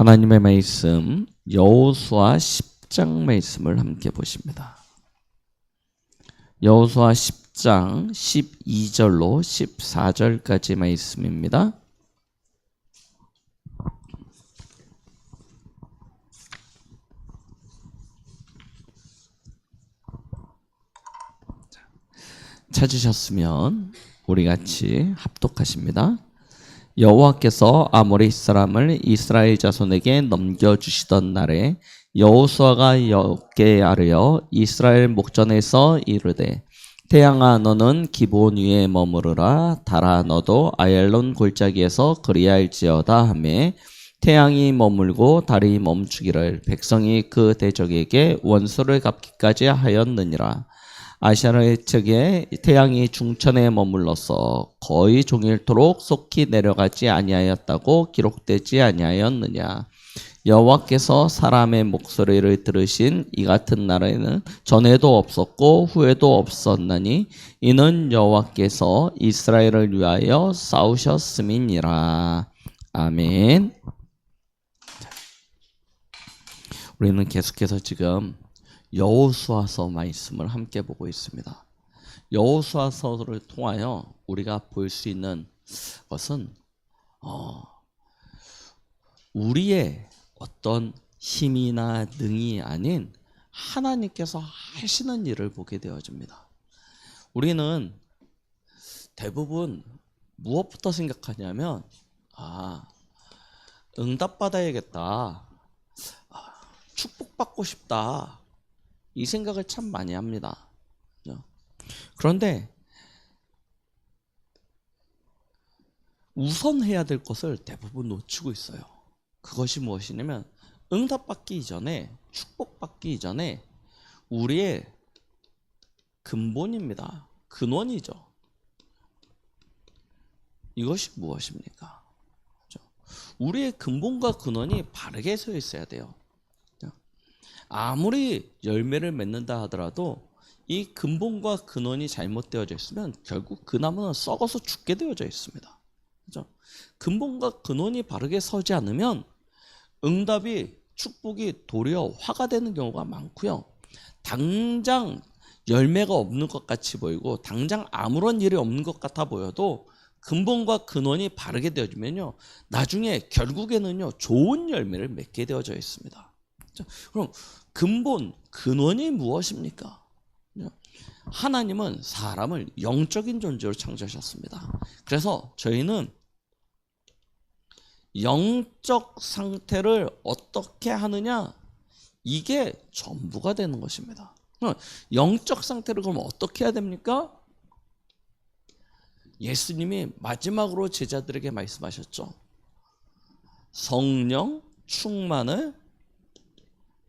하나님의 말씀 여호수아 10장 말씀을 함께 보십니다. 여호수아 10장 12절로 14절까지 말씀입니다. 찾으셨으면 우리 같이 합독하십니다. 여호와께서 아모리 사람을 이스라엘 자손에게 넘겨주시던 날에 여호수아가 여호와께 아뢰어 이스라엘 목전에서 이르되 태양아 너는 기브온 위에 머무르라 달아 너도 아얄론 골짜기에서 그리할지어다 하매 태양이 머물고 달이 멈추기를 백성이 그 대적에게 원수를 갚기까지 하였느니라. 아샤르의 측에 태양이 중천에 머물러서 거의 종일토록 속히 내려가지 아니하였다고 기록되지 아니하였느냐. 여호와께서 사람의 목소리를 들으신 이 같은 날에는 전에도 없었고 후에도 없었나니 이는 여호와께서 이스라엘을 위하여 싸우셨음이니라. 아멘. 우리는 계속해서 지금 여호수아서 말씀을 함께 보고 있습니다. 여호수아서를 통하여 우리가 볼 수 있는 것은 우리의 어떤 힘이나 능이 아닌 하나님께서 하시는 일을 보게 되어집니다. 우리는 대부분 무엇부터 생각하냐면 응답받아야겠다, 축복받고 싶다, 이 생각을 참 많이 합니다. 그런데 우선 해야 될 것을 대부분 놓치고 있어요. 그것이 무엇이냐면 응답받기 이전에, 축복받기 이전에 우리의 근본입니다. 근원이죠. 이것이 무엇입니까? 우리의 근본과 근원이 바르게 서 있어야 돼요. 아무리 열매를 맺는다 하더라도 이 근본과 근원이 잘못되어져 있으면 결국 그 나무는 썩어서 죽게 되어져 있습니다. 그렇죠? 근본과 근원이 바르게 서지 않으면 응답이, 축복이 도리어 화가 되는 경우가 많고요. 당장 열매가 없는 것 같이 보이고 당장 아무런 일이 없는 것 같아 보여도 근본과 근원이 바르게 되어지면요, 나중에 결국에는요 좋은 열매를 맺게 되어져 있습니다. 그럼 근본, 근원이 무엇입니까? 하나님은 사람을 영적인 존재로 창조하셨습니다. 그래서 저희는 영적 상태를 어떻게 하느냐, 이게 전부가 되는 것입니다. 영적 상태를 그럼 어떻게 해야 됩니까? 예수님이 마지막으로 제자들에게 말씀하셨죠. 성령 충만을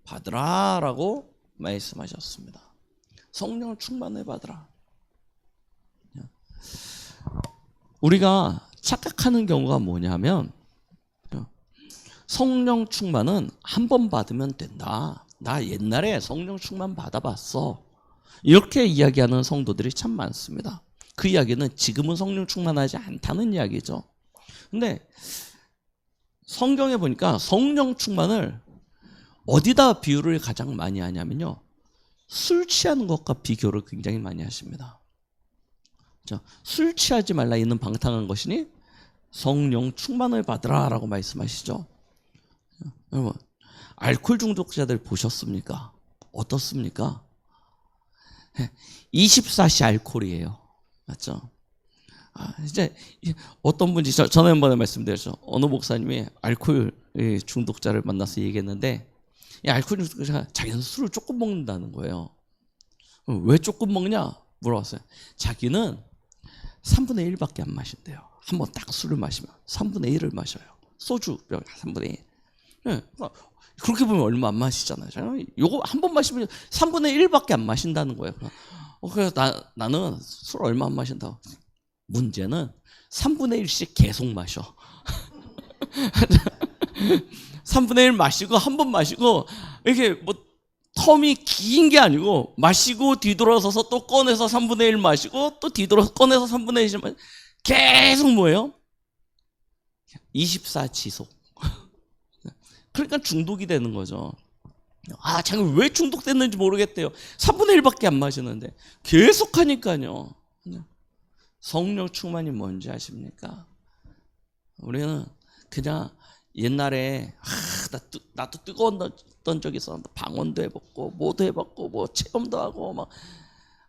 받으라 라고 말씀하셨습니다. 성령 충만을 받으라. 우리가 착각하는 경우가 뭐냐면 성령 충만은 한 번 받으면 된다. 나 옛날에 성령 충만 받아봤어. 이렇게 이야기하는 성도들이 참 많습니다. 그 이야기는 지금은 성령 충만하지 않다는 이야기죠. 근데 성경에 보니까 성령 충만을 어디다 비유를 가장 많이 하냐면요, 술 취하는 것과 비교를 굉장히 많이 하십니다. 술 취하지 말라 이는 방탕한 것이니 성령 충만을 받으라 라고 말씀하시죠. 여러분, 알코올 중독자들 보셨습니까? 어떻습니까? 24시 알코올이에요. 맞죠? 이제 어떤 분이 전에 한번에 말씀드렸죠. 어느 목사님이 알코올 중독자를 만나서 얘기했는데 이 알코올 중독자가 자기는 술을 조금 먹는다는 거예요. 왜 조금 먹냐 물어봤어요. 자기는 3분의 1밖에 안 마신대요. 한번 딱 술을 마시면 3분의 1을 마셔요. 소주 3분의 1. 네. 그렇게 보면 얼마 안 마시잖아요. 요거 한 번 마시면 3분의 1밖에 안 마신다는 거예요. 그래서 나는 술 얼마 안 마신다고. 문제는 3분의 1씩 계속 마셔. 3분의 1 마시고 한 번 마시고 이렇게 뭐 텀이 긴 게 아니고 마시고 뒤돌아서서 또 꺼내서 3분의 1 마시고 또 뒤돌아서 꺼내서 3분의 1 마시고 계속 뭐예요? 24 지속. 그러니까 중독이 되는 거죠. 아, 자기 왜 중독됐는지 모르겠대요. 3분의 1밖에 안 마시는데 계속 하니까요. 성령 충만이 뭔지 아십니까? 우리는 그냥 옛날에 나도 뜨거웠던 적이 있었는데 방언도 해봤고 뭐도 해봤고 뭐 체험도 하고 막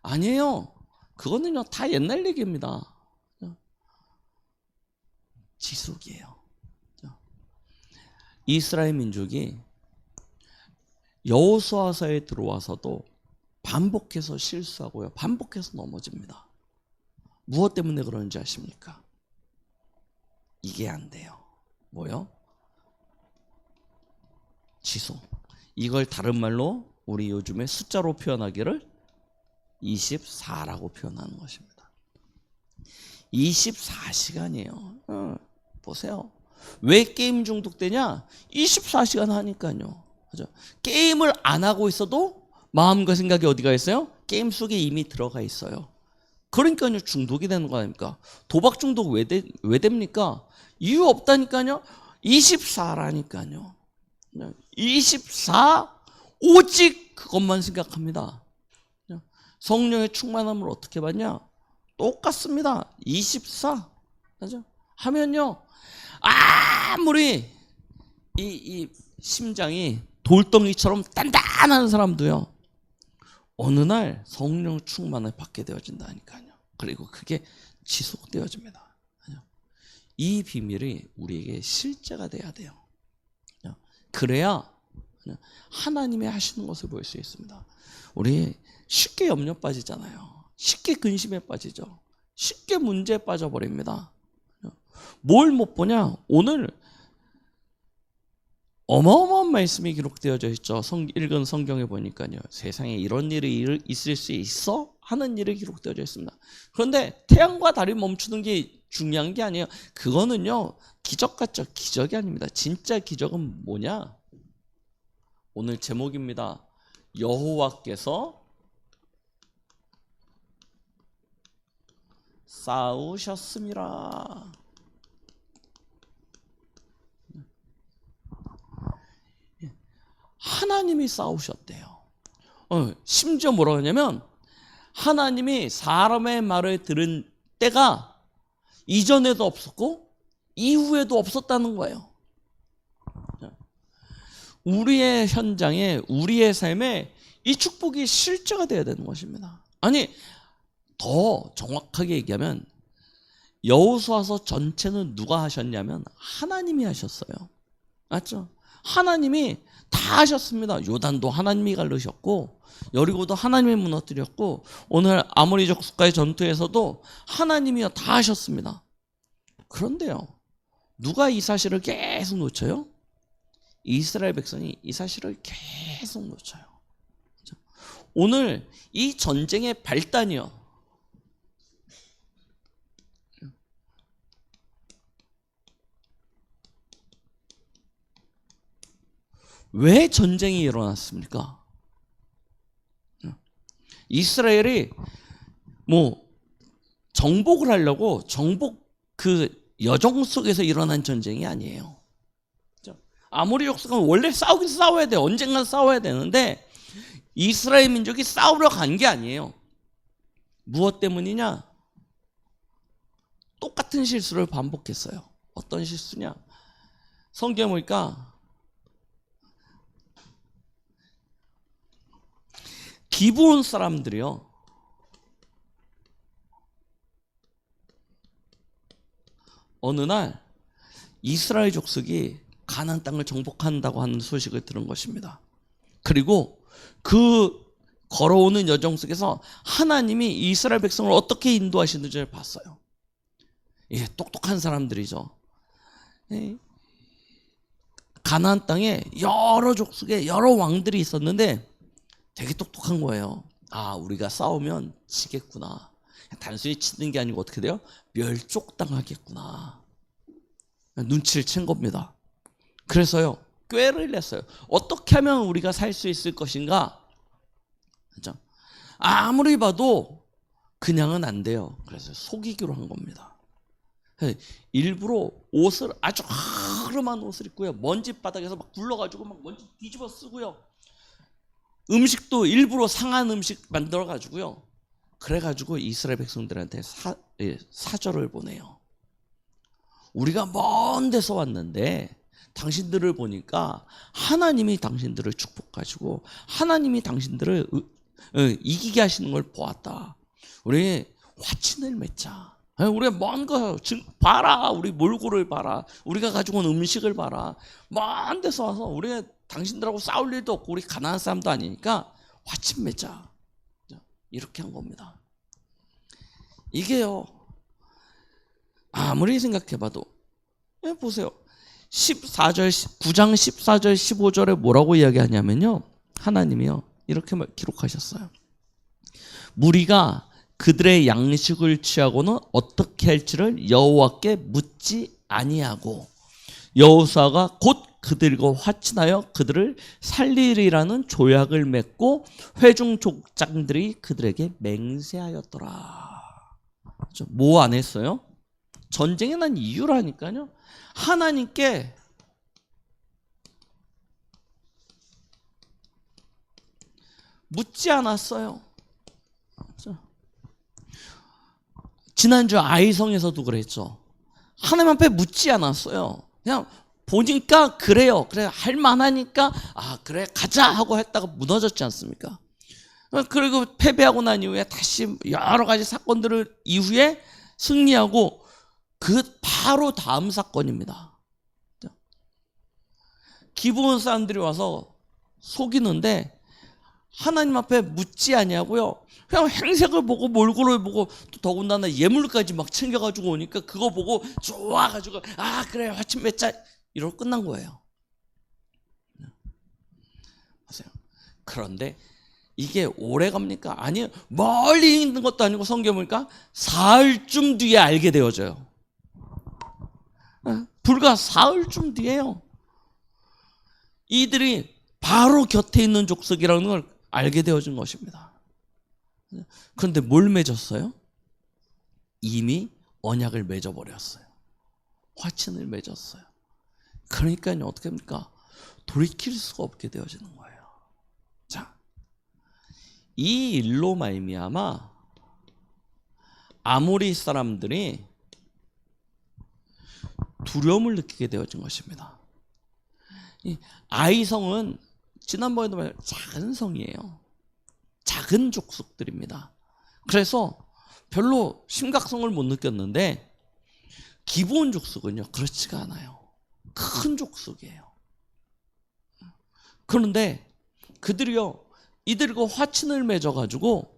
아니에요. 그거는요 다 옛날 얘기입니다. 지속이에요. 이스라엘 민족이 여호수아서에 들어와서도 반복해서 실수하고요. 반복해서 넘어집니다. 무엇 때문에 그런지 아십니까? 이게 안 돼요. 뭐요? 지속. 이걸 다른 말로 우리 요즘에 숫자로 표현하기를 24라고 표현하는 것입니다. 24시간이에요. 보세요. 왜 게임 중독되냐? 24시간 하니까요. 그죠? 게임을 안 하고 있어도 마음과 생각이 어디가 있어요? 게임 속에 이미 들어가 있어요. 그러니까요 중독이 되는 거 아닙니까? 도박 중독 왜 됩니까? 이유 없다니까요. 24라니까요. 24 오직 그것만 생각합니다. 성령의 충만함을 어떻게 받냐? 똑같습니다. 24 맞죠? 하면요 아무리 이 심장이 돌덩이처럼 단단한 사람도요 어느 날 성령 충만을 받게 되어진다니까요. 그리고 그게 지속되어집니다. 이 비밀이 우리에게 실제가 돼야 돼요. 그래야 하나님이 하시는 것을 볼 수 있습니다. 우리 쉽게 염려 빠지잖아요. 쉽게 근심에 빠지죠. 쉽게 문제에 빠져버립니다. 뭘 못 보냐? 오늘 어마어마한 말씀이 기록되어져 있죠. 읽은 성경에 보니까요. 세상에 이런 일이 있을 수 있어? 하는 일이 기록되어져 있습니다. 그런데 태양과 달이 멈추는 게 중요한 게 아니에요. 그거는요. 기적 같죠. 기적이 아닙니다. 진짜 기적은 뭐냐? 오늘 제목입니다. 여호와께서 싸우셨음이라. 하나님이 싸우셨대요. 심지어 뭐라고 하냐면 하나님이 사람의 말을 들은 때가 이전에도 없었고 이후에도 없었다는 거예요. 우리의 현장에 우리의 삶에 이 축복이 실제가 되어야 되는 것입니다. 아니 더 정확하게 얘기하면 여호수아서 전체는 누가 하셨냐면 하나님이 하셨어요. 맞죠? 하나님이 다 하셨습니다. 요단도 하나님이 가르셨고 여리고도 하나님이 무너뜨렸고 오늘 아모리족 국가의 전투에서도 하나님이 다 하셨습니다. 그런데요. 누가 이 사실을 계속 놓쳐요? 이스라엘 백성이 이 사실을 계속 놓쳐요. 오늘 이 전쟁의 발단이요. 왜 전쟁이 일어났습니까? 이스라엘이 뭐 정복을 하려고 정복 그 여정 속에서 일어난 전쟁이 아니에요. 아모리 족속은 원래 싸우긴 싸워야 돼요. 언젠간 싸워야 되는데 이스라엘 민족이 싸우러 간 게 아니에요. 무엇 때문이냐? 똑같은 실수를 반복했어요. 어떤 실수냐? 성경에 보니까 기브온 사람들이요. 어느 날 이스라엘 족속이 가나안 땅을 정복한다고 하는 소식을 들은 것입니다. 그리고 그 걸어오는 여정 속에서 하나님이 이스라엘 백성을 어떻게 인도하시는지를 봤어요. 예, 똑똑한 사람들이죠. 예. 가나안 땅에 여러 족속에 여러 왕들이 있었는데 되게 똑똑한 거예요. 아, 우리가 싸우면 지겠구나. 단순히 치는 게 아니고 어떻게 돼요? 멸족당하겠구나. 눈치를 챈 겁니다. 그래서요, 꾀를 냈어요. 어떻게 하면 우리가 살 수 있을 것인가? 그렇죠? 아무리 봐도 그냥은 안 돼요. 그래서 속이기로 한 겁니다. 일부러 옷을 아주 허름한 옷을 입고요. 먼지 바닥에서 막 굴러가지고 막 먼지 뒤집어 쓰고요. 음식도 일부러 상한 음식 만들어가지고요. 그래가지고 이스라엘 백성들한테 사절을 보내요. 우리가 먼 데서 왔는데 당신들을 보니까 하나님이 당신들을 축복하시고 하나님이 당신들을 이기게 하시는 걸 보았다. 우리 화친을 맺자. 우리가 먼 거 봐라. 우리 몰골을 봐라. 우리가 가지고 온 음식을 봐라. 먼 데서 와서 우리가 당신들하고 싸울 일도 없고 우리 가나안 사람도 아니니까 화친 맺자. 이렇게 한 겁니다. 이게요. 아무리 생각해봐도 보세요. 9장 14절 15절에 뭐라고 이야기하냐면요. 하나님이요. 이렇게 기록하셨어요. 무리가 그들의 양식을 취하고는 어떻게 할지를 여호와께 묻지 아니하고 여호수아가 곧 그들과 화친하여 그들을 살리리라는 조약을 맺고 회중 족장들이 그들에게 맹세하였더라. 뭐 안 했어요? 전쟁에 난 이유라니까요. 하나님께 묻지 않았어요. 지난주 아이성에서도 그랬죠. 하나님 앞에 묻지 않았어요. 그냥 보니까 그래요. 그래 할만하니까 그래 가자 하고 했다가 무너졌지 않습니까? 그리고 패배하고 난 이후에 다시 여러 가지 사건들을 이후에 승리하고 그 바로 다음 사건입니다. 기브온 사람들이 와서 속이는데 하나님 앞에 묻지 아니하고요. 그냥 행색을 보고 몰골을 보고 또 더군다나 예물까지 막 챙겨가지고 오니까 그거 보고 좋아가지고 그래 화친 맺자 이러고 끝난 거예요. 보세요. 그런데 이게 오래 갑니까? 아니요. 멀리 있는 것도 아니고 성경 보니까 사흘쯤 뒤에 알게 되어져요. 불과 사흘쯤 뒤에요. 이들이 바로 곁에 있는 족속이라는 걸 알게 되어진 것입니다. 그런데 뭘 맺었어요? 이미 언약을 맺어버렸어요. 화친을 맺었어요. 그러니까요, 어떻게 합니까? 돌이킬 수가 없게 되어지는 거예요. 자, 이 일로 말미암아 아모리 사람들이 두려움을 느끼게 되어진 것입니다. 이 아이성은 지난번에도 말했 작은 성이에요. 작은 족속들입니다. 그래서 별로 심각성을 못 느꼈는데 기브온 족속은요 그렇지가 않아요. 큰 족속이에요. 그런데 그들이요 이들과 화친을 맺어가지고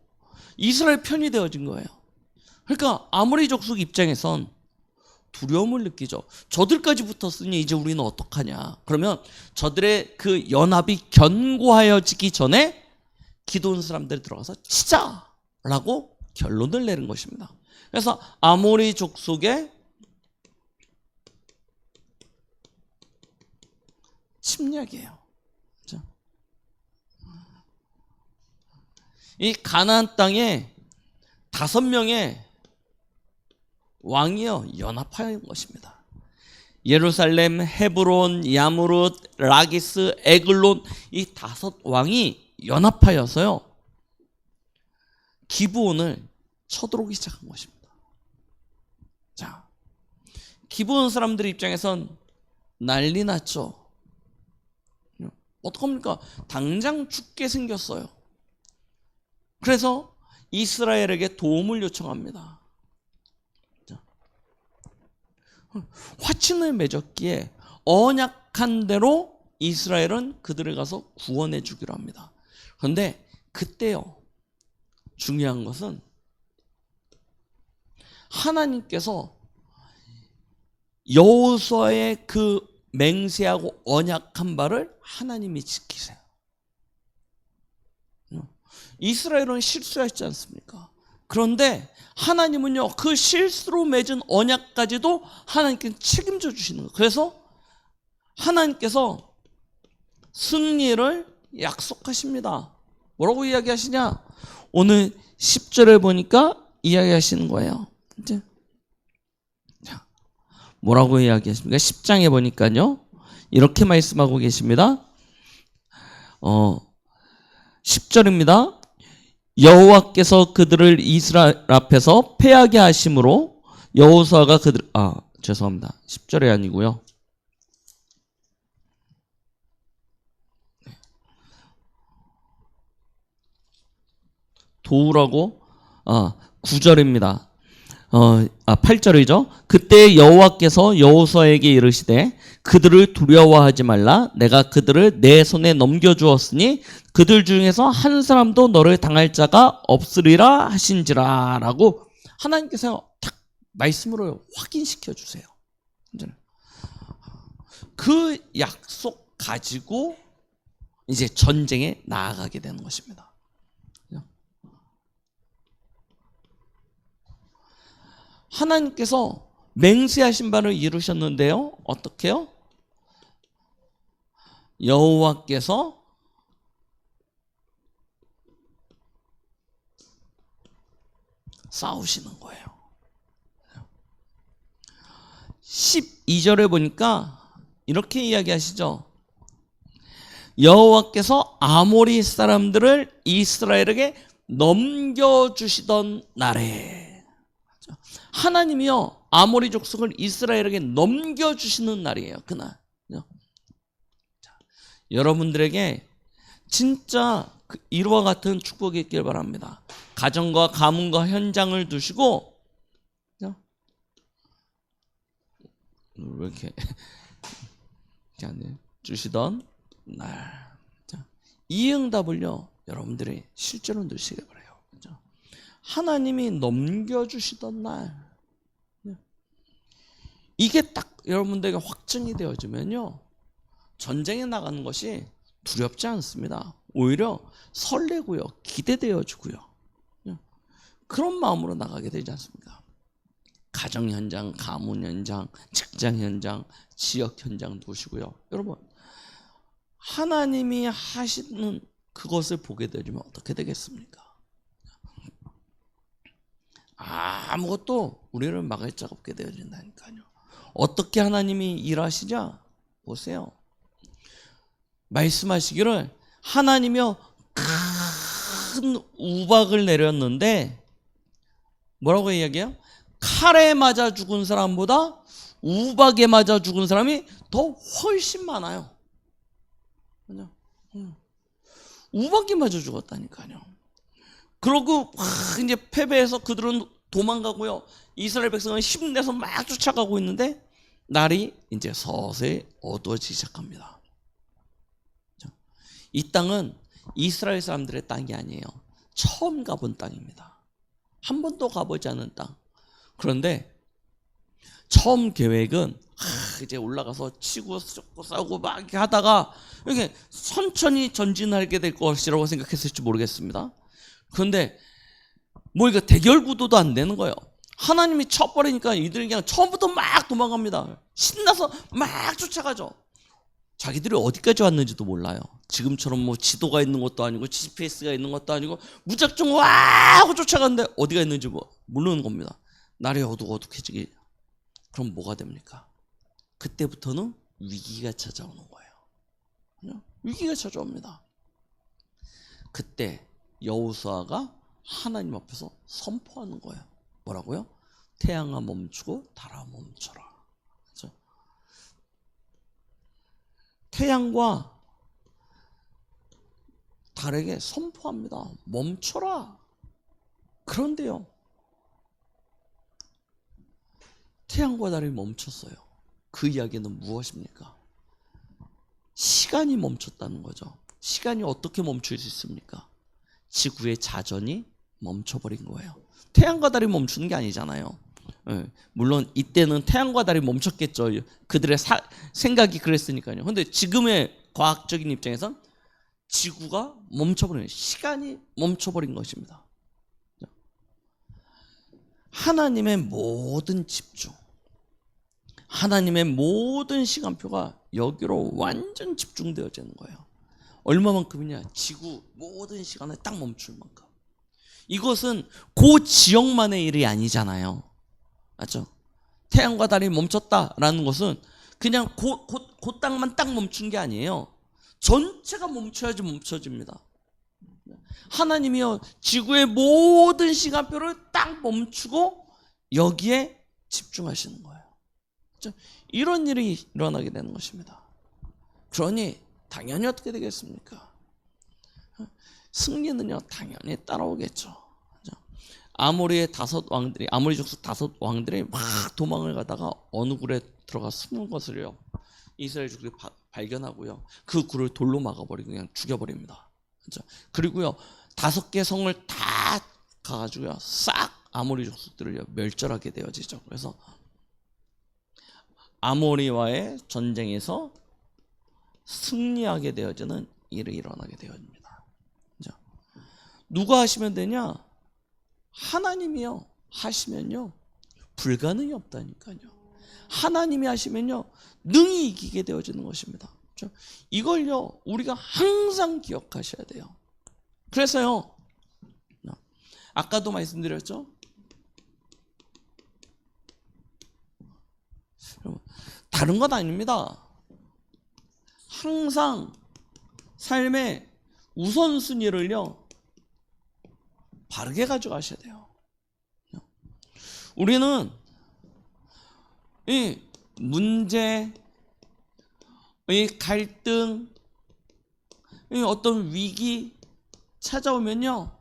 이스라엘 편이 되어진 거예요. 그러니까 아모리 족속 입장에선 두려움을 느끼죠. 저들까지 붙었으니 이제 우리는 어떡하냐. 그러면 저들의 그 연합이 견고하여지기 전에 기드온 사람들이 들어가서 치자라고 결론을 내린 것입니다. 그래서 아모리 족속의 침략이에요. 그렇죠? 이 가나안 땅에 5명의 왕이요 연합하는 것입니다. 예루살렘, 헤브론, 야무룻, 라기스, 에글론 이 5왕이 연합하여서요 기브온을 쳐들어오기 시작한 것입니다. 자, 기브온 사람들 입장에선 난리 났죠. 어떡합니까? 당장 죽게 생겼어요. 그래서 이스라엘에게 도움을 요청합니다. 화친을 맺었기에 언약한 대로 이스라엘은 그들을 가서 구원해 주기로 합니다. 그런데 그때요 중요한 것은 하나님께서 여호수아의 그 맹세하고 언약한 바를 하나님이 지키세요. 이스라엘은 실수했지 않습니까? 그런데 하나님은요 그 실수로 맺은 언약까지도 하나님께 책임져 주시는 거예요. 그래서 하나님께서 승리를 약속하십니다. 뭐라고 이야기하시냐? 오늘 10절에 보니까 이야기하시는 거예요. 이제 자, 뭐라고 이야기하십니까? 10장에 보니까요. 이렇게 말씀하고 계십니다. 10절입니다. 여호와께서 그들을 이스라엘 앞에서 패하게 하심으로 여호수아가 죄송합니다. 10절이 아니고요. 도우라고 9절입니다. 8절이죠. 그때 여호와께서 여호수아에게 이르시되 그들을 두려워하지 말라. 내가 그들을 내 손에 넘겨주었으니 그들 중에서 한 사람도 너를 당할 자가 없으리라 하신지라 라고 하나님께서 딱 말씀으로 확인시켜 주세요. 그 약속 가지고 이제 전쟁에 나아가게 되는 것입니다. 하나님께서 맹세하신 바를 이루셨는데요. 어떻게요? 여호와께서 싸우시는 거예요. 12절에 보니까 이렇게 이야기하시죠. 여호와께서 아모리 사람들을 이스라엘에게 넘겨주시던 날에, 하나님이요 아모리 족속을 이스라엘에게 넘겨주시는 날이에요. 그날. 여러분들에게 진짜 이와 같은 축복이 있길 바랍니다. 가정과 가문과 현장을 두시고, 왜 이렇게 주시던 날, 이 응답을요 여러분들이 실제로 누리시길 바라요. 하나님이 넘겨주시던 날, 이게 딱 여러분들에게 확증이 되어지면요 전쟁에 나가는 것이 두렵지 않습니다. 오히려 설레고요, 기대되어지고요, 그런 마음으로 나가게 되지 않습니까? 가정 현장, 가문 현장, 직장 현장, 지역 현장 보시고요. 여러분, 하나님이 하시는 그것을 보게 되면 어떻게 되겠습니까? 아무것도 우리를 막을 자가 없게 되어진다니까요. 어떻게 하나님이 일하시냐? 보세요. 말씀하시기를 하나님이요 큰 우박을 내렸는데 뭐라고 이야기해요? 칼에 맞아 죽은 사람보다 우박에 맞아 죽은 사람이 더 훨씬 많아요. 우박에 맞아 죽었다니까요. 그러고 이제 패배해서 그들은 도망가고요. 이스라엘 백성은 힘내서 막 쫓아가고 있는데 날이 이제 서서히 어두워지기 시작합니다. 이 땅은 이스라엘 사람들의 땅이 아니에요. 처음 가본 땅입니다. 한 번도 가보지 않은 땅. 그런데 처음 계획은 이제 올라가서 치고 싸우고 막 이렇게 하다가 이렇게 천천히 전진하게 될 것이라고 생각했을지 모르겠습니다. 그런데 뭐 이거 대결 구도도 안 되는 거예요. 하나님이 쳐버리니까 이들이 그냥 처음부터 막 도망갑니다. 신나서 막 쫓아가죠. 자기들이 어디까지 왔는지도 몰라요. 지금처럼 뭐 지도가 있는 것도 아니고 GPS가 있는 것도 아니고 무작정 와 하고 쫓아가는데 어디가 있는지 모르는 겁니다. 날이 어둑어둑해지기. 그럼 뭐가 됩니까? 그때부터는 위기가 찾아오는 거예요. 위기가 찾아옵니다. 그때 여호수아가 하나님 앞에서 선포하는 거예요. 뭐라고요? 태양아 멈추고 달아 멈춰라. 그렇죠? 태양과 달에게 선포합니다. 멈춰라. 그런데요, 태양과 달이 멈췄어요. 그 이야기는 무엇입니까? 시간이 멈췄다는 거죠. 시간이 어떻게 멈출 수 있습니까? 지구의 자전이 멈춰버린 거예요. 태양과 달이 멈추는 게 아니잖아요. 물론 이때는 태양과 달이 멈췄겠죠. 그들의 생각이 그랬으니까요. 그런데 지금의 과학적인 입장에선 지구가 멈춰버린, 시간이 멈춰버린 것입니다. 하나님의 모든 집중, 하나님의 모든 시간표가 여기로 완전 집중되어지는 거예요. 얼마만큼이냐? 지구 모든 시간에 딱 멈출 만큼. 이것은 그 지역만의 일이 아니잖아요. 맞죠? 태양과 달이 멈췄다라는 것은 그냥 그 땅만 딱 멈춘 게 아니에요. 전체가 멈춰야지 멈춰집니다. 하나님이요, 지구의 모든 시간표를 딱 멈추고 여기에 집중하시는 거예요. 이런 일이 일어나게 되는 것입니다. 그러니 당연히 어떻게 되겠습니까? 승리는요, 당연히 따라오겠죠. 아모리 족속 5왕들이 막 도망을 가다가 어느 굴에 들어가 숨은 것을요, 이스라엘 족속이 발견하고요, 그 굴을 돌로 막아버리고 그냥 죽여버립니다. 그리고요, 5개 성을 다 가가지고요, 싹 아모리 족속들을 멸절하게 되어지죠. 그래서 아모리와의 전쟁에서 승리하게 되어지는 일이 일어나게 되어집니다. 누가 하시면 되냐? 하나님이요 하시면요 불가능이 없다니까요. 하나님이 하시면요 능히 이기게 되어지는 것입니다. 이걸요 우리가 항상 기억하셔야 돼요. 그래서요, 아까도 말씀드렸죠, 다른 건 아닙니다. 항상 삶의 우선순위를요 바르게 가져가셔야 돼요. 우리는 이 문제, 이 갈등, 이 어떤 위기 찾아오면요,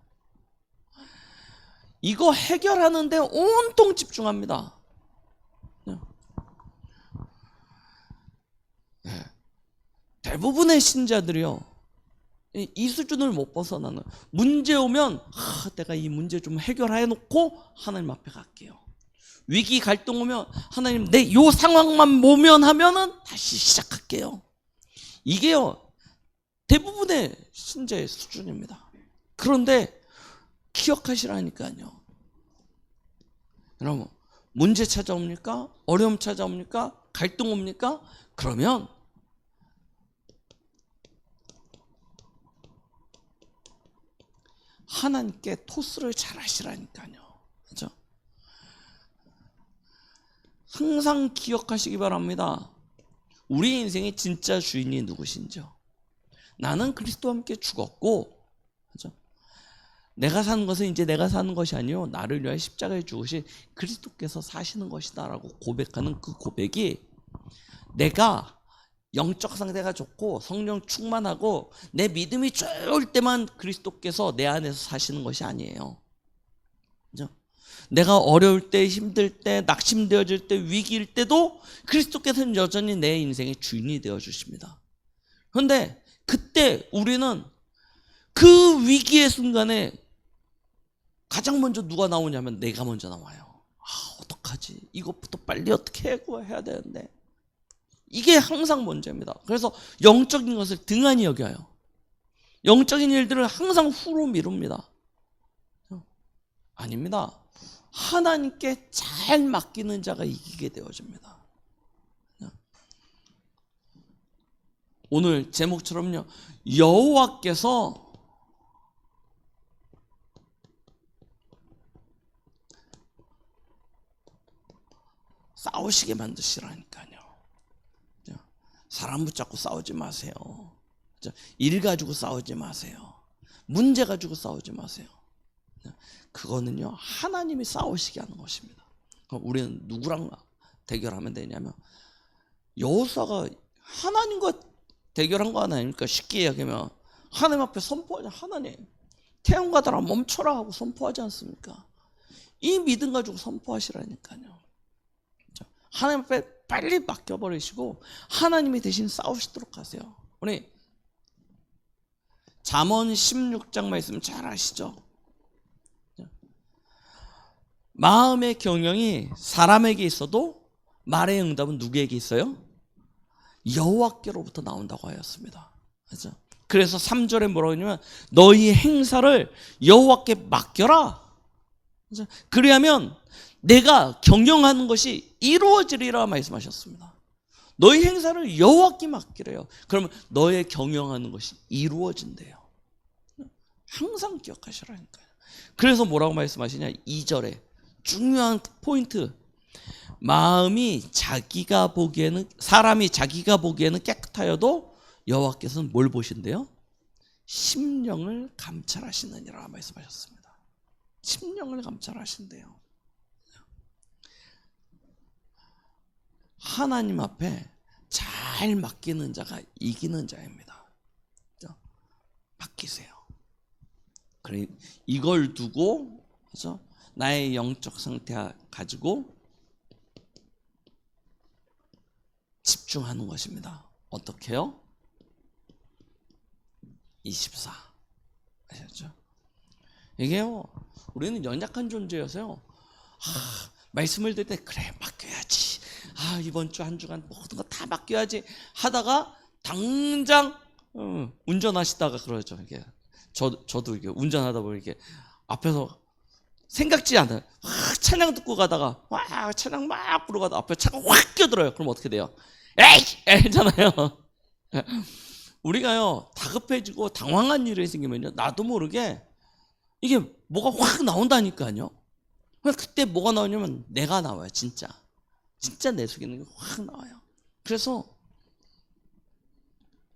이거 해결하는데 온통 집중합니다. 대부분의 신자들이요, 이 수준을 못 벗어나는, 문제 오면 내가 이 문제 좀 해결해 놓고 하나님 앞에 갈게요. 위기 갈등 오면 하나님 내 요 상황만 모면하면은 다시 시작할게요. 이게요 대부분의 신자의 수준입니다. 그런데 기억하시라니까요. 여러분, 문제 찾아옵니까? 어려움 찾아옵니까? 갈등 옵니까? 그러면 하나님께 토스를 잘 하시라니까요. 그렇죠? 항상 기억하시기 바랍니다. 우리 인생의 진짜 주인이 누구신지요? 나는 그리스도와 함께 죽었고, 그렇죠? 내가 사는 것은 이제 내가 사는 것이 아니요 나를 위하여 십자가에 죽으신 그리스도께서 사시는 것이다라고 고백하는 그 고백이, 내가 영적 상태가 좋고 성령 충만하고 내 믿음이 좋을 때만 그리스도께서 내 안에서 사시는 것이 아니에요. 그죠? 내가 어려울 때, 힘들 때, 낙심되어질 때, 위기일 때도 그리스도께서는 여전히 내 인생의 주인이 되어주십니다. 그런데 그때 우리는 그 위기의 순간에 가장 먼저 누가 나오냐면 내가 먼저 나와요. 어떡하지? 이것부터 빨리 어떻게 해야 되는데. 이게 항상 문제입니다. 그래서 영적인 것을 등한히 여겨요. 영적인 일들을 항상 후로 미룹니다. 아닙니다. 하나님께 잘 맡기는 자가 이기게 되어집니다. 오늘 제목처럼요, 여호와께서 싸우시게 만드시라니까요. 사람 붙잡고 싸우지 마세요. 일 가지고 싸우지 마세요. 문제 가지고 싸우지 마세요. 그거는요 하나님이 싸우시게 하는 것입니다. 우리는 누구랑 대결하면 되냐면, 여호수아가 하나님과 대결한 거 아닙니까? 쉽게 이야기하면 하나님 앞에 선포하자. 하나님, 태양과 달아 멈춰라 하고 선포하지 않습니까? 이 믿음 가지고 선포하시라니까요. 하나님 앞에 빨리 맡겨버리시고 하나님이 대신 싸우시도록 하세요. 우리 잠언 16장 말씀 잘 아시죠? 마음의 경영이 사람에게 있어도 말의 응답은 누구에게 있어요? 여호와께로부터 나온다고 하였습니다. 그렇죠? 그래서 3절에 뭐라고 하냐면 너희 행사를 여호와께 맡겨라. 그렇죠? 그래야면 내가 경영하는 것이 이루어지리라 말씀하셨습니다. 너희 행사를 여호와께 맡기래요. 그러면 너의 경영하는 것이 이루어진대요. 항상 기억하시라니까요. 그래서 뭐라고 말씀하시냐, 2절에 중요한 포인트, 마음이 자기가 보기에는, 사람이 자기가 보기에는 깨끗하여도 여호와께서는 뭘 보신대요? 심령을 감찰하시느니라 말씀하셨습니다. 심령을 감찰하신대요. 하나님 앞에 잘 맡기는 자가 이기는 자입니다. 맡기세요. 그래, 이걸 두고, 그래서 나의 영적 상태 가지고 집중하는 것입니다. 어떻게요? 24. 아셨죠? 이게요, 우리는 연약한 존재여서요, 말씀을 들을 때, 그래, 맡겨야지. 이번 주 한 주간 모든 거 다 맡겨야지 하다가 당장 운전하시다가 그러죠. 이게 저도 이게 운전하다 보면 이게 앞에서 생각지 않아요. 찬양 듣고 가다가 찬양 막 부르고 가다가 앞에 차가 확 껴들어요. 그럼 어떻게 돼요? 에이! 이잖아요. 우리가요, 다급해지고 당황한 일이 생기면요, 나도 모르게 이게 뭐가 확 나온다니까요. 그때 뭐가 나오냐면 내가 나와요. 진짜 내 속에 있는 게 확 나와요. 그래서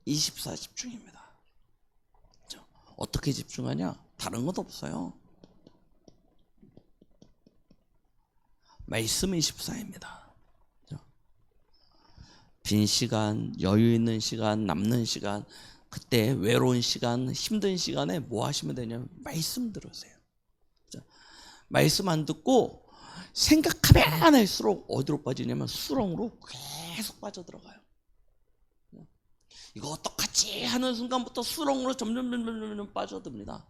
24 집중입니다. 어떻게 집중하냐? 다른 것 없어요. 말씀 24입니다. 빈 시간, 여유 있는 시간, 남는 시간, 그때 외로운 시간, 힘든 시간에 뭐 하시면 되냐면 말씀 들으세요. 말씀 안 듣고 생각하면 할수록 어디로 빠지냐면 수렁으로 계속 빠져들어가요. 이거 어떡하지 하는 순간부터 수렁으로 점점 빠져듭니다.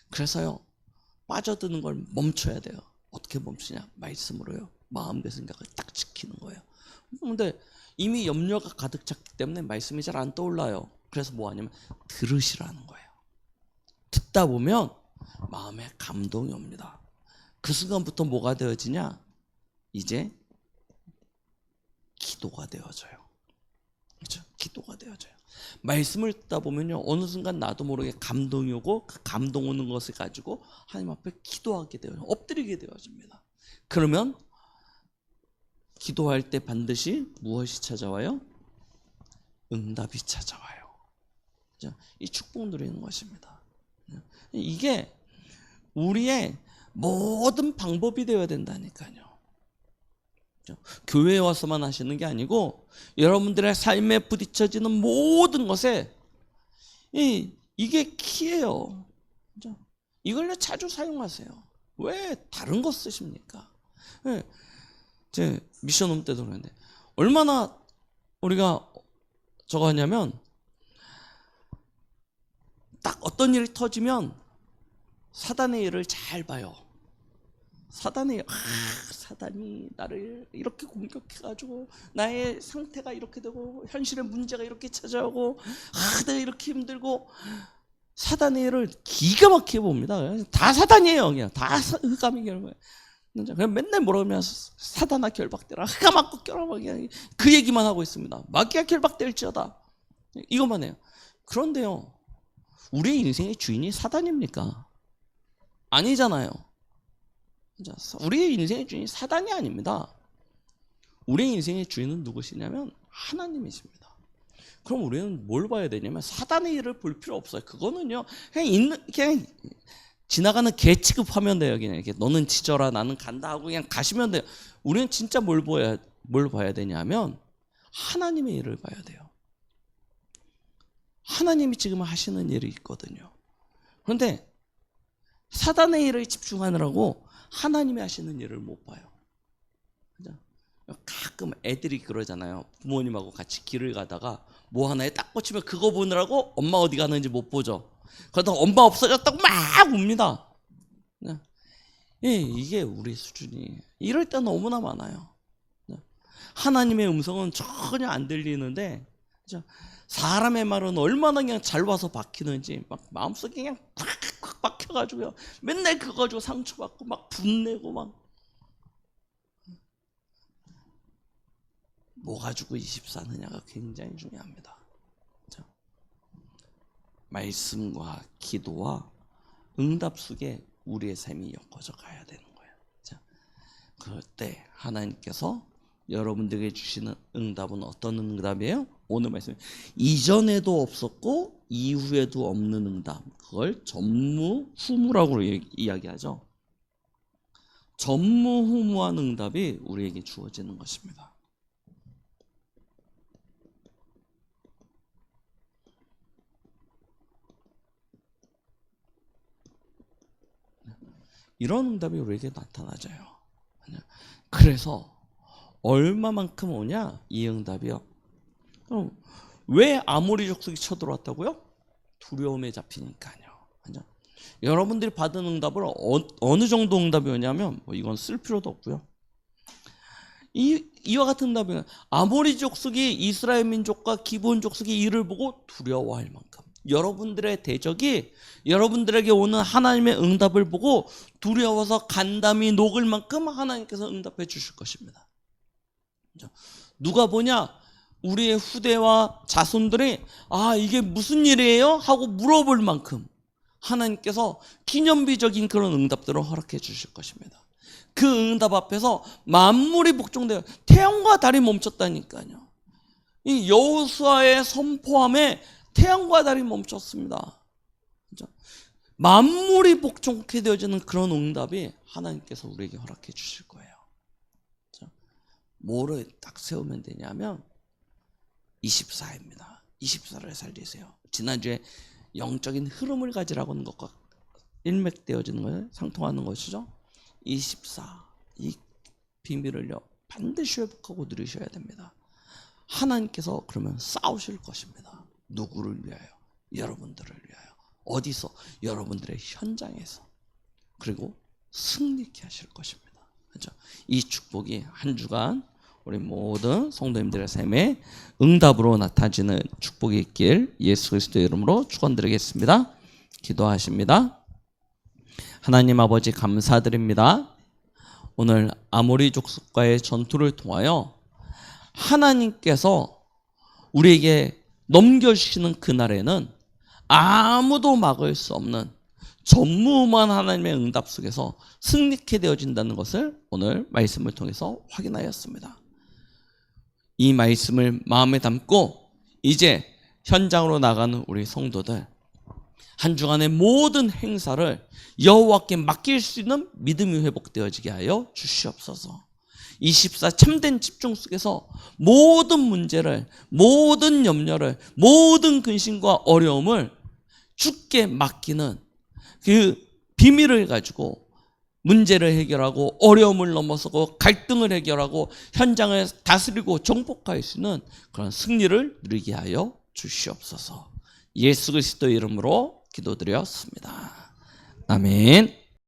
그래서요, 빠져드는 걸 멈춰야 돼요. 어떻게 멈추냐? 말씀으로요. 마음의 생각을 딱 지키는 거예요. 근데 이미 염려가 가득 찼기 때문에 말씀이 잘 안 떠올라요. 그래서 뭐 하냐면 들으시라는 거예요. 듣다 보면 마음에 감동이 옵니다. 그 순간부터 뭐가 되어지냐? 이제 기도가 되어져요. 그렇죠? 기도가 되어져요. 말씀을 듣다 보면요, 어느 순간 나도 모르게 감동이 오고, 그 감동 오는 것을 가지고 하나님 앞에 기도하게 되어요. 엎드리게 되어집니다. 그러면 기도할 때 반드시 무엇이 찾아와요? 응답이 찾아와요. 이 축복 누리는 것입니다. 이게 우리의 모든 방법이 되어야 된다니까요. 교회에 와서만 하시는 게 아니고 여러분들의 삶에 부딪혀지는 모든 것에 이게 키예요. 이걸로 자주 사용하세요. 왜 다른 거 쓰십니까? 제 미션홈 때도 그러는데 얼마나 우리가 저거 하냐면, 딱 어떤 일이 터지면 사단의 일을 잘 봐요. 사단이 나를 이렇게 공격해가지고 나의 상태가 이렇게 되고 현실의 문제가 이렇게 찾아오고 내가 이렇게 힘들고, 사단의 일을 기가 막히게 봅니다. 다 사단이에요. 그냥 다 흑암이 결 거예요. 그냥 맨날 뭐라 그러면 사단아 결박되라, 흑암 맞고 껴라박이야, 그 얘기만 하고 있습니다. 마귀가 결박될지어다, 이것만 해요. 그런데요, 우리의 인생의 주인이 사단입니까? 아니잖아요. 우리의 인생의 주인이 사단이 아닙니다. 우리의 인생의 주인은 누구시냐면 하나님이십니다. 그럼 우리는 뭘 봐야 되냐면 사단의 일을 볼 필요 없어요. 그거는요, 그냥 지나가는 개 취급하면 돼요. 그냥 이렇게 너는 지져라, 나는 간다 하고 그냥 가시면 돼요. 우리는 진짜 뭘 봐야 되냐면 하나님의 일을 봐야 돼요. 하나님이 지금 하시는 일이 있거든요. 그런데 사단의 일을 집중하느라고 하나님이 하시는 일을 못 봐요. 가끔 애들이 그러잖아요. 부모님하고 같이 길을 가다가 뭐 하나에 딱 꽂히면 그거 보느라고 엄마 어디 가는지 못 보죠. 그러다가 엄마 없어졌다고 막 웁니다. 이게 우리 수준이에요. 이럴 때 너무나 많아요. 하나님의 음성은 전혀 안 들리는데 사람의 말은 얼마나 그냥 잘 와서 박히는지 막 마음속에 그냥 꽉 박혀가지고요, 맨날 그거 가지고 상처받고 막 분내고 막 뭐 가지고 24느냐가 굉장히 중요합니다. 말씀과 기도와 응답 속에 우리의 삶이 엮어져 가야 되는 거예요. 그럴 때 하나님께서 여러분들에게 주시는 응답은 어떤 응답이에요? 오늘 말씀 이전에도 없었고 이후에도 없는 응답, 그걸 전무후무라고 이야기하죠. 전무후무한 응답이 우리에게 주어지는 것입니다. 이런 응답이 우리에게 나타나져요. 그래서 얼마만큼 오냐? 이 응답이요. 그럼 왜 아모리 족속이 쳐들어왔다고요? 두려움에 잡히니까요. 여러분들이 받은 응답을 어느 정도 응답이 오냐면 이건 쓸 필요도 없고요. 이와 같은 응답이에요. 아모리 족속이 이스라엘 민족과 기브온 족속의 일을 보고 두려워할 만큼, 여러분들의 대적이 여러분들에게 오는 하나님의 응답을 보고 두려워서 간담이 녹을 만큼 하나님께서 응답해 주실 것입니다. 누가 보냐? 우리의 후대와 자손들이 이게 무슨 일이에요? 하고 물어볼 만큼 하나님께서 기념비적인 그런 응답들을 허락해 주실 것입니다. 그 응답 앞에서 만물이 복종돼요. 태양과 달이 멈췄다니까요. 이 여호수아의 선포함에 태양과 달이 멈췄습니다. 만물이 복종케 되어지는 그런 응답이 하나님께서 우리에게 허락해 주실 거예요. 뭐를 딱 세우면 되냐면 24입니다. 24를 살리세요. 지난주에 영적인 흐름을 가지라고 하는 것과 일맥되어지는 거예요. 상통하는 것이죠. 24, 이 비밀을요 반드시 회복하고 누리셔야 됩니다. 하나님께서 그러면 싸우실 것입니다. 누구를 위하여? 여러분들을 위하여. 어디서? 여러분들의 현장에서. 그리고 승리케 하실 것입니다. 그렇죠? 이 축복이 한 주간 우리 모든 성도님들의 삶에 응답으로 나타지는 축복이 있길 예수 그리스도의 이름으로 축원드리겠습니다. 기도하십니다. 하나님 아버지 감사드립니다. 오늘 아모리 족속과의 전투를 통하여 하나님께서 우리에게 넘겨주시는 그날에는 아무도 막을 수 없는 전무후무한 하나님의 응답 속에서 승리케 되어진다는 것을 오늘 말씀을 통해서 확인하였습니다. 이 말씀을 마음에 담고 이제 현장으로 나가는 우리 성도들, 한 주간의 모든 행사를 여호와께 맡길 수 있는 믿음이 회복되어지게 하여 주시옵소서. 24 참된 집중 속에서 모든 문제를, 모든 염려를, 모든 근심과 어려움을 주께 맡기는 그 비밀을 가지고 문제를 해결하고 어려움을 넘어서고 갈등을 해결하고 현장을 다스리고 정복할 수 있는 그런 승리를 누리게 하여 주시옵소서. 예수 그리스도 이름으로 기도드렸습니다. 아멘.